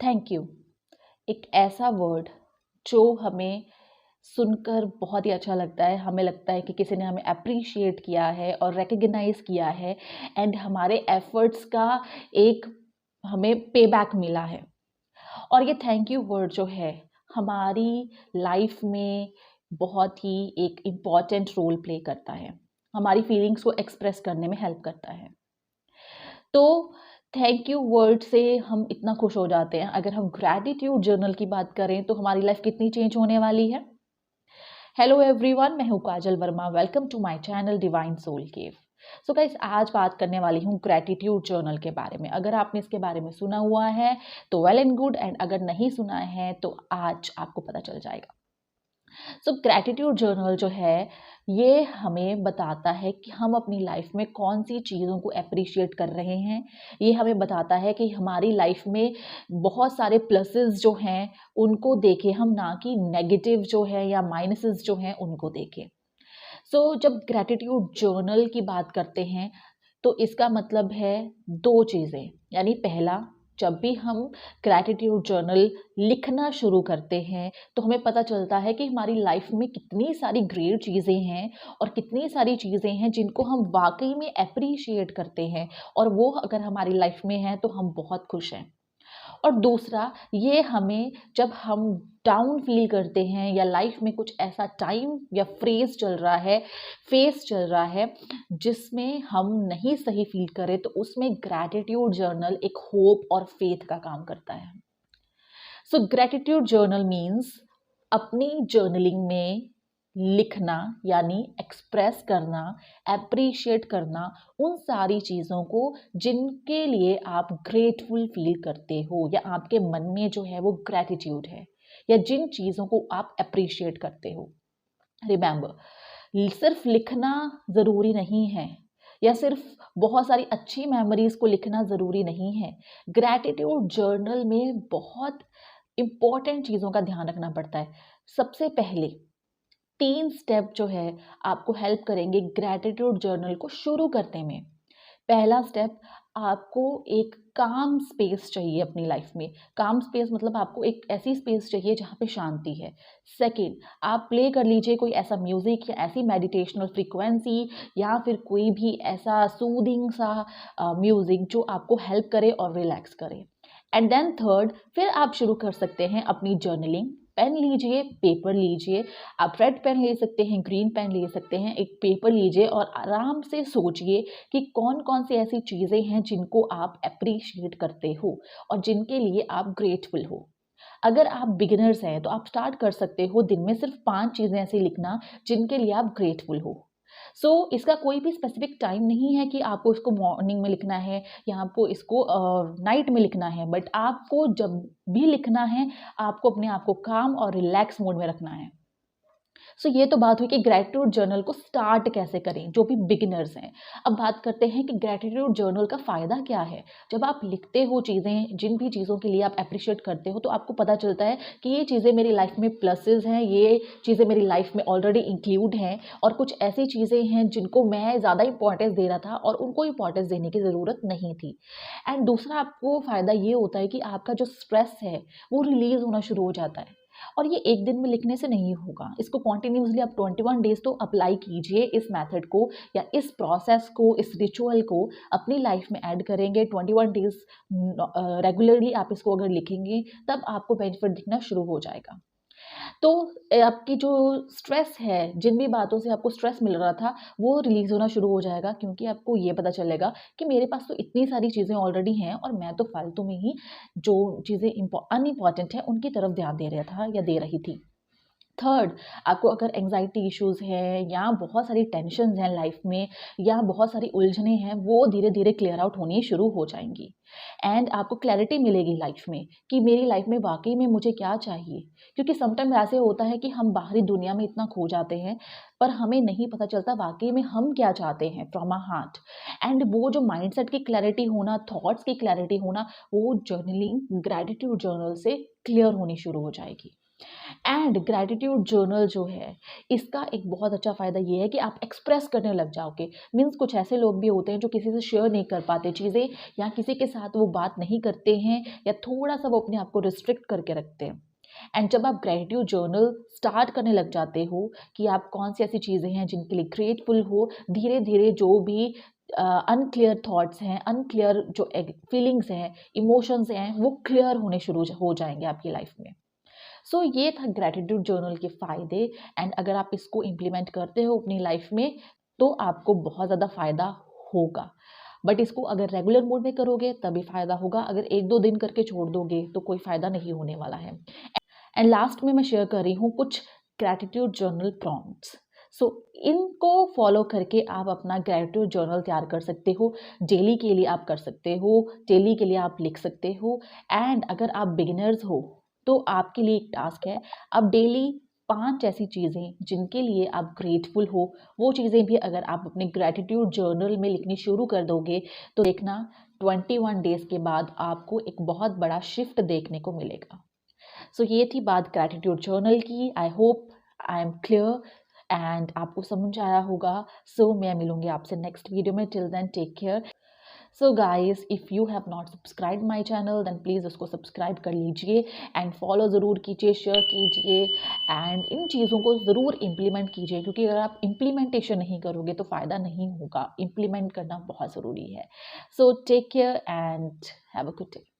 Thank you एक ऐसा word जो हमें सुनकर बहुत ही अच्छा लगता है। हमें लगता है कि किसी ने हमें अप्रिशिएट किया है और रिकॉग्नाइज किया है एंड हमारे एफर्ट्स का एक हमें पे बैक मिला है। और ये थैंक यू वर्ड जो है हमारी लाइफ में बहुत ही एक इम्पॉर्टेंट रोल प्ले करता है। हमारी फीलिंग्स को एक्सप्रेस करने में हेल्प करता है। तो थैंक यू वर्ड से हम इतना खुश हो जाते हैं। अगर हम ग्रैटिट्यूड जर्नल की बात करें तो हमारी लाइफ कितनी चेंज होने वाली है। हेलो एवरीवन, मैं हूँ Kajal Verma. Welcome to my channel divine soul cave. So guys, आज बात करने वाली हूँ ग्रैटिट्यूड जर्नल के बारे में। अगर आपने इसके बारे में सुना हुआ है तो वेल एंड गुड, एंड अगर नहीं सुना है तो आज आपको पता चल जाएगा। सो ग्रैटिट्यूड जर्नल जो है ये हमें बताता है कि हम अपनी लाइफ में कौन सी चीज़ों को अप्रिशिएट कर रहे हैं। ये हमें बताता है कि हमारी लाइफ में बहुत सारे प्लसेस जो हैं उनको देखें हम, ना कि नेगेटिव जो है या माइनसेस जो हैं उनको देखें। जब ग्रैटिट्यूड जर्नल की बात करते हैं तो इसका मतलब है दो चीज़ें। यानी पहला, जब भी हम ग्रैटिट्यूड जर्नल लिखना शुरू करते हैं तो हमें पता चलता है कि हमारी लाइफ में कितनी सारी ग्रेट चीज़ें हैं और कितनी सारी चीज़ें हैं जिनको हम वाकई में अप्रिशिएट करते हैं, और वो अगर हमारी लाइफ में है तो हम बहुत खुश हैं। और दूसरा, ये हमें जब हम डाउन फील करते हैं या लाइफ में कुछ ऐसा टाइम या फेस चल रहा है जिसमें हम नहीं सही फील करें, तो उसमें ग्रैटिट्यूड जर्नल एक होप और फेथ का काम करता है। ग्रैटिट्यूड जर्नल मीन्स अपनी जर्नलिंग में लिखना, यानी एक्सप्रेस करना, एप्रिशिएट करना उन सारी चीज़ों को जिनके लिए आप ग्रेटफुल फील करते हो, या आपके मन में जो है वो ग्रैटिट्यूड है, या जिन चीज़ों को आप अप्रिशिएट करते हो। रिमेंबर, सिर्फ लिखना ज़रूरी नहीं है, या सिर्फ बहुत सारी अच्छी मेमोरीज को लिखना ज़रूरी नहीं है। ग्रैटिट्यूड जर्नल में बहुत इम्पॉर्टेंट चीज़ों का ध्यान रखना पड़ता है। सबसे पहले 3 स्टेप जो है आपको हेल्प करेंगे ग्रैटिट्यूड जर्नल को शुरू करने में। पहला स्टेप, आपको एक काम स्पेस चाहिए अपनी लाइफ में। काम स्पेस मतलब आपको एक ऐसी स्पेस चाहिए जहाँ पे शांति है। सेकंड, आप प्ले कर लीजिए कोई ऐसा म्यूज़िक या ऐसी मेडिटेशनल फ्रीक्वेंसी, या फिर कोई भी ऐसा सूदिंग सा म्यूज़िक जो आपको हेल्प करे और रिलैक्स करे। एंड देन थर्ड, फिर आप शुरू कर सकते हैं अपनी जर्नलिंग। पेन लीजिए, पेपर लीजिए। आप रेड पेन ले सकते हैं, ग्रीन पेन ले सकते हैं। एक पेपर लीजिए और आराम से सोचिए कि कौन कौन सी ऐसी चीज़ें हैं जिनको आप अप्रिशिएट करते हो और जिनके लिए आप ग्रेटफुल हो। अगर आप बिगिनर्स हैं तो आप स्टार्ट कर सकते हो दिन में सिर्फ 5 चीज़ें ऐसी लिखना जिनके लिए आप ग्रेटफुल हो। इसका कोई भी स्पेसिफिक टाइम नहीं है कि आपको इसको मॉर्निंग में लिखना है या आपको इसको नाइट में लिखना है, बट आपको जब भी लिखना है आपको अपने आप को काम और रिलैक्स मोड में रखना है। ये तो बात हुई कि ग्रैटिट्यूड जर्नल को स्टार्ट कैसे करें, जो भी बिगिनर्स हैं। अब बात करते हैं कि ग्रैटिट्यूड जर्नल का फ़ायदा क्या है। जब आप लिखते हो चीज़ें, जिन भी चीज़ों के लिए आप अप्रिशिएट करते हो, तो आपको पता चलता है कि ये चीज़ें मेरी लाइफ में प्लसेस हैं, ये चीज़ें मेरी लाइफ में ऑलरेडी इंक्लूड हैं, और कुछ ऐसी चीज़ें हैं जिनको मैं ज़्यादा इंपॉर्टेंस दे रहा था और उनको इंपॉर्टेंस देने की ज़रूरत नहीं थी। एंड दूसरा आपको फ़ायदा ये होता है कि आपका जो स्ट्रेस है वो रिलीज़ होना शुरू हो जाता है। और ये एक दिन में लिखने से नहीं होगा, इसको कॉन्टिन्यूसली आप 21 डेज तो अप्लाई कीजिए इस मेथड को, या इस प्रोसेस को, इस रिचुअल को अपनी लाइफ में ऐड करेंगे। 21 डेज रेगुलरली आप इसको अगर लिखेंगे तब आपको बेनिफिट दिखना शुरू हो जाएगा। तो आपकी जो स्ट्रेस है, जिन भी बातों से आपको स्ट्रेस मिल रहा था, वो रिलीज़ होना शुरू हो जाएगा, क्योंकि आपको ये पता चलेगा कि मेरे पास तो इतनी सारी चीज़ें ऑलरेडी हैं और मैं तो फालतू में ही जो चीज़ें अनइम्पॉर्टेंट हैं उनकी तरफ ध्यान दे रहा था या दे रही थी। थर्ड, आपको अगर एंग्जाइटी इश्यूज़ हैं या बहुत सारी टेंशन्स हैं लाइफ में, या बहुत सारी उलझनें हैं, वो धीरे धीरे क्लियर आउट होनी शुरू हो जाएंगी। एंड आपको क्लैरिटी मिलेगी लाइफ में कि मेरी लाइफ में वाकई में मुझे क्या चाहिए। क्योंकि समटाइम ऐसे होता है कि हम बाहरी दुनिया में इतना खो जाते हैं पर हमें नहीं पता चलता वाकई में हम क्या चाहते हैं फ्रॉम अ हार्ट। एंड वो जो माइंडसेट की क्लैरिटी होना, थॉट्स की क्लैरिटी होना, वो जर्नलिंग, ग्रैटिट्यूड जर्नल से क्लियर होनी शुरू हो जाएगी। एंड ग्रैटिट्यूड जर्नल जो है, इसका एक बहुत अच्छा फ़ायदा ये है कि आप एक्सप्रेस करने लग जाओगे। मीन्स कुछ ऐसे लोग भी होते हैं जो किसी से शेयर नहीं कर पाते चीज़ें, या किसी के साथ वो बात नहीं करते हैं, या थोड़ा-सा वो अपने आप को रिस्ट्रिक्ट करके रखते हैं। एंड जब आप ग्रैटिट्यूड जर्नल स्टार्ट करने लग जाते हो कि आप कौन सी ऐसी चीज़ें हैं जिनके लिए ग्रेटफुल हो, धीरे-धीरे जो भी अनक्लियर थॉट्स हैं, अनक्लियर जो फीलिंग्स हैं, इमोशंस हैं, वो क्लियर होने शुरू हो जाएँगे आपकी लाइफ में। सो ये था ग्रैटिट्यूड जर्नल के फ़ायदे। एंड अगर आप इसको इम्प्लीमेंट करते हो अपनी लाइफ में, तो आपको बहुत ज़्यादा फ़ायदा होगा। बट इसको अगर रेगुलर मोड में करोगे तभी फ़ायदा होगा, अगर 1-2 दिन करके छोड़ दोगे तो कोई फ़ायदा नहीं होने वाला है। एंड लास्ट में मैं शेयर कर रही हूँ कुछ ग्रैटिट्यूड जर्नल प्रॉम्प्ट्स। सो इनको फॉलो करके आप अपना ग्रैटिट्यूड जर्नल तैयार कर सकते हो। डेली के लिए आप कर सकते हो, डेली के लिए आप लिख सकते हो। एंड अगर आप बिगिनर्स हो तो आपके लिए एक टास्क है, आप डेली 5 ऐसी चीज़ें जिनके लिए आप ग्रेटफुल हो, वो चीज़ें भी अगर आप अपने ग्रैटिट्यूड जर्नल में लिखनी शुरू कर दोगे तो देखना 21 डेज़ के बाद आपको एक बहुत बड़ा शिफ्ट देखने को मिलेगा। सो ये थी बात ग्रैटिट्यूड जर्नल की। I hope I am clear and आपको समझ आया होगा। सो मैं मिलूंगी आपसे नेक्स्ट वीडियो में। Till then take care. So guys, if you have not subscribe my channel then please उसको सब्सक्राइब कर लीजिए एंड फॉलो ज़रूर कीजिए, शेयर कीजिए एंड इन चीज़ों को ज़रूर इम्प्लीमेंट कीजिए, क्योंकि अगर आप इम्प्लीमेंटेशन नहीं करोगे तो फ़ायदा नहीं होगा। इम्प्लीमेंट करना बहुत ज़रूरी है। So take care and have a good day.